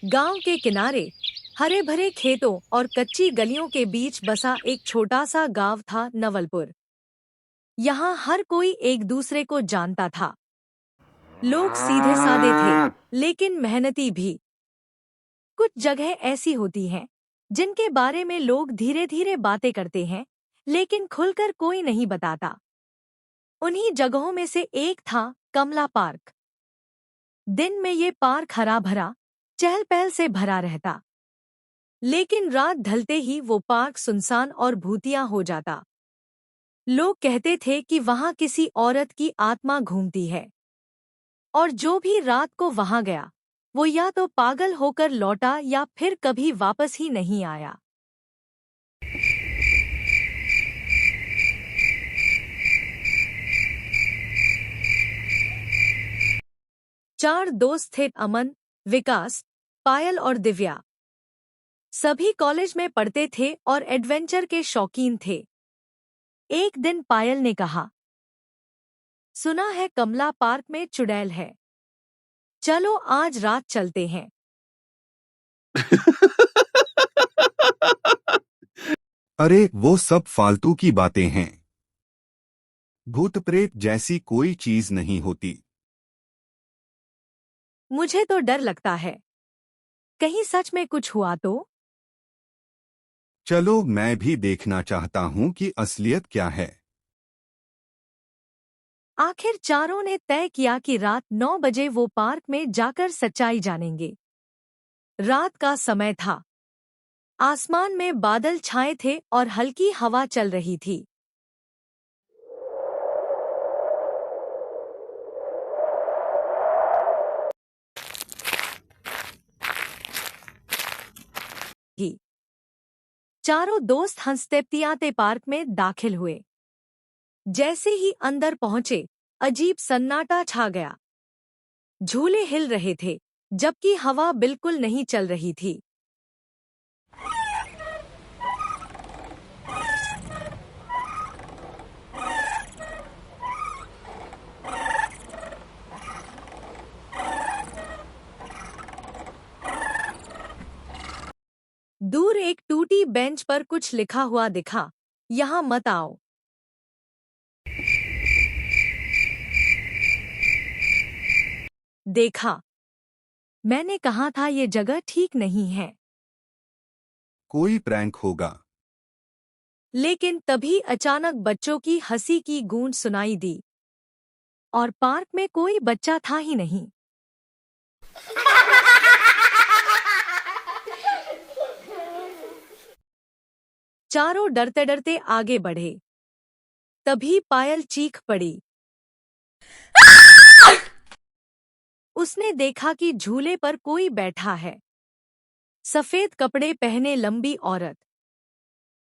गांव के किनारे हरे भरे खेतों और कच्ची गलियों के बीच बसा एक छोटा सा गांव था नवलपुर। यहाँ हर कोई एक दूसरे को जानता था। लोग सीधे सादे थे, लेकिन मेहनती भी। कुछ जगह ऐसी होती हैं जिनके बारे में लोग धीरे धीरे बातें करते हैं, लेकिन खुलकर कोई नहीं बताता। उन्हीं जगहों में से एक था कमला पार्क। दिन में ये पार्क हरा भरा, चहल पहल से भरा रहता, लेकिन रात ढलते ही वो पार्क सुनसान और भूतिया हो जाता। लोग कहते थे कि वहां किसी औरत की आत्मा घूमती है, और जो भी रात को वहां गया वो या तो पागल होकर लौटा या फिर कभी वापस ही नहीं आया। चार दोस्त थे, अमन, विकास, पायल और दिव्या। सभी कॉलेज में पढ़ते थे और एडवेंचर के शौकीन थे। एक दिन पायल ने कहा, सुना है कमला पार्क में चुड़ैल है, चलो आज रात चलते हैं। अरे वो सब फालतू की बातें हैं। भूत प्रेत जैसी कोई चीज नहीं होती। मुझे तो डर लगता है, कहीं सच में कुछ हुआ तो। चलो मैं भी देखना चाहता हूँ कि असलियत क्या है। आखिर चारों ने तय किया कि रात 9 बजे वो पार्क में जाकर सच्चाई जानेंगे। रात का समय था। आसमान में बादल छाए थे और हल्की हवा चल रही थी। चारों दोस्त हंसते पार्क में दाखिल हुए। जैसे ही अंदर पहुंचे, अजीब सन्नाटा छा गया। झूले हिल रहे थे, जबकि हवा बिल्कुल नहीं चल रही थी। दूर एक टूटी बेंच पर कुछ लिखा हुआ दिखा, यहाँ मत आओ। देखा, मैंने कहा था ये जगह ठीक नहीं है। कोई प्रैंक होगा। लेकिन तभी अचानक बच्चों की हंसी की गूंज सुनाई दी, और पार्क में कोई बच्चा था ही नहीं। चारों डरते डरते आगे बढ़े। तभी पायल चीख पड़ी। उसने देखा कि झूले पर कोई बैठा है। सफेद कपड़े पहने लंबी औरत।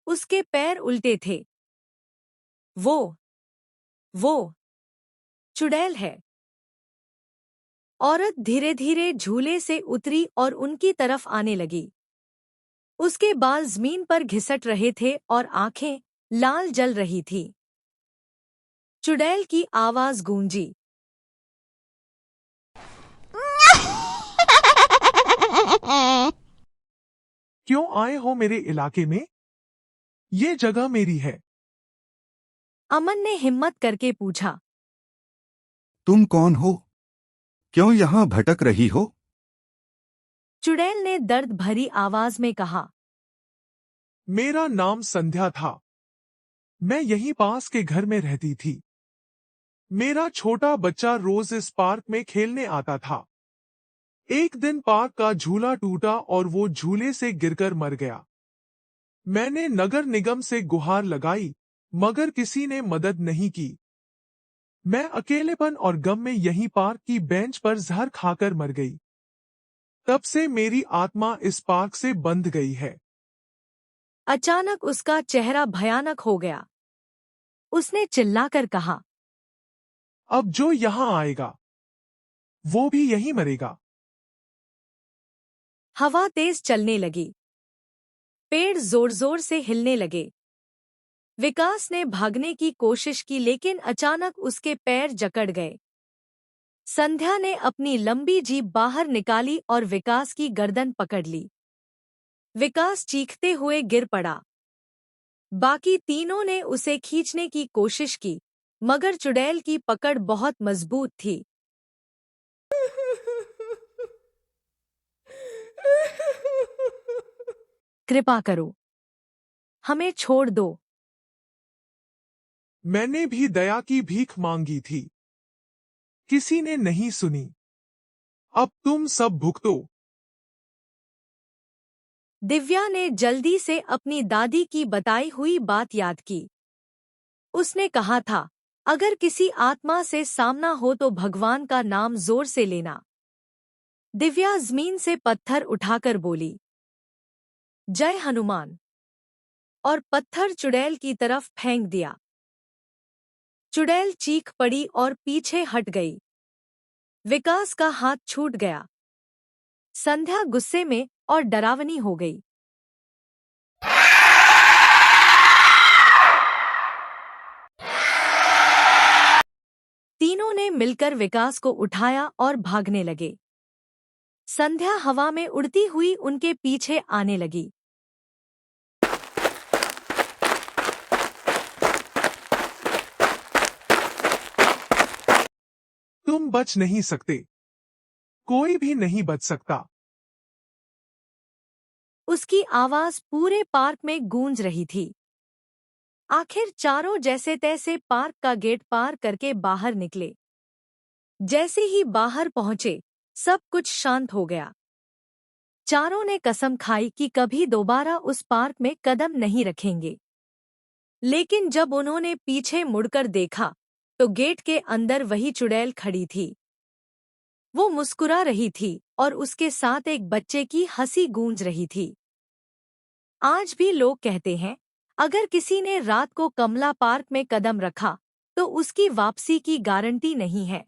उसके पैर उल्टे थे। वो वो चुड़ैल है। औरत धीरे धीरे झूले से उतरी और उनकी तरफ आने लगी। उसके बाल जमीन पर घिसट रहे थे और आंखें लाल जल रही थी। चुड़ैल की आवाज गूंजी। क्यों आए हो मेरे इलाके में? ये जगह मेरी है। अमन ने हिम्मत करके पूछा। तुम कौन हो? क्यों यहाँ भटक रही हो? चुड़ैल ने दर्द भरी आवाज में कहा। मेरा नाम संध्या था। मैं यहीं पास के घर में रहती थी। मेरा छोटा बच्चा रोज इस पार्क में खेलने आता था। एक दिन पार्क का झूला टूटा और वो झूले से गिरकर मर गया। मैंने नगर निगम से गुहार लगाई, मगर किसी ने मदद नहीं की। मैं अकेलेपन और गम में यहीं पार्क की बेंच पर जहर खाकर मर गई। तब से मेरी आत्मा इस पार्क से बंध गई है। अचानक उसका चेहरा भयानक हो गया। उसने चिल्लाकर कहा, अब जो यहाँ आएगा वो भी यहीं मरेगा। हवा तेज चलने लगी। पेड़ जोर जोर से हिलने लगे। विकास ने भागने की कोशिश की, लेकिन अचानक उसके पैर जकड़ गए। संध्या ने अपनी लंबी जीभ बाहर निकाली और विकास की गर्दन पकड़ ली। विकास चीखते हुए गिर पड़ा। बाकी तीनों ने उसे खींचने की कोशिश की, मगर चुड़ैल की पकड़ बहुत मजबूत थी। कृपा करो, हमें छोड़ दो। मैंने भी दया की भीख मांगी थी, किसी ने नहीं सुनी। अब तुम सब भुगतो। दिव्या ने जल्दी से अपनी दादी की बताई हुई बात याद की। उसने कहा था, अगर किसी आत्मा से सामना हो तो भगवान का नाम जोर से लेना। दिव्या जमीन से पत्थर उठाकर बोली, जय हनुमान, और पत्थर चुड़ैल की तरफ फेंक दिया। चुड़ैल चीख पड़ी और पीछे हट गई। विकास का हाथ छूट गया। संध्या गुस्से में और डरावनी हो गई। तीनों ने मिलकर विकास को उठाया और भागने लगे। संध्या हवा में उड़ती हुई उनके पीछे आने लगी। तुम बच नहीं सकते, कोई भी नहीं बच सकता। उसकी आवाज पूरे पार्क में गूंज रही थी। आखिर चारों जैसे तैसे पार्क का गेट पार करके बाहर निकले। जैसे ही बाहर पहुंचे, सब कुछ शांत हो गया। चारों ने कसम खाई कि कभी दोबारा उस पार्क में कदम नहीं रखेंगे। लेकिन जब उन्होंने पीछे मुड़कर देखा, तो गेट के अंदर वही चुड़ैल खड़ी थी। वो मुस्कुरा रही थी और उसके साथ एक बच्चे की हंसी गूंज रही थी। आज भी लोग कहते हैं, अगर किसी ने रात को कमला पार्क में कदम रखा, तो उसकी वापसी की गारंटी नहीं है।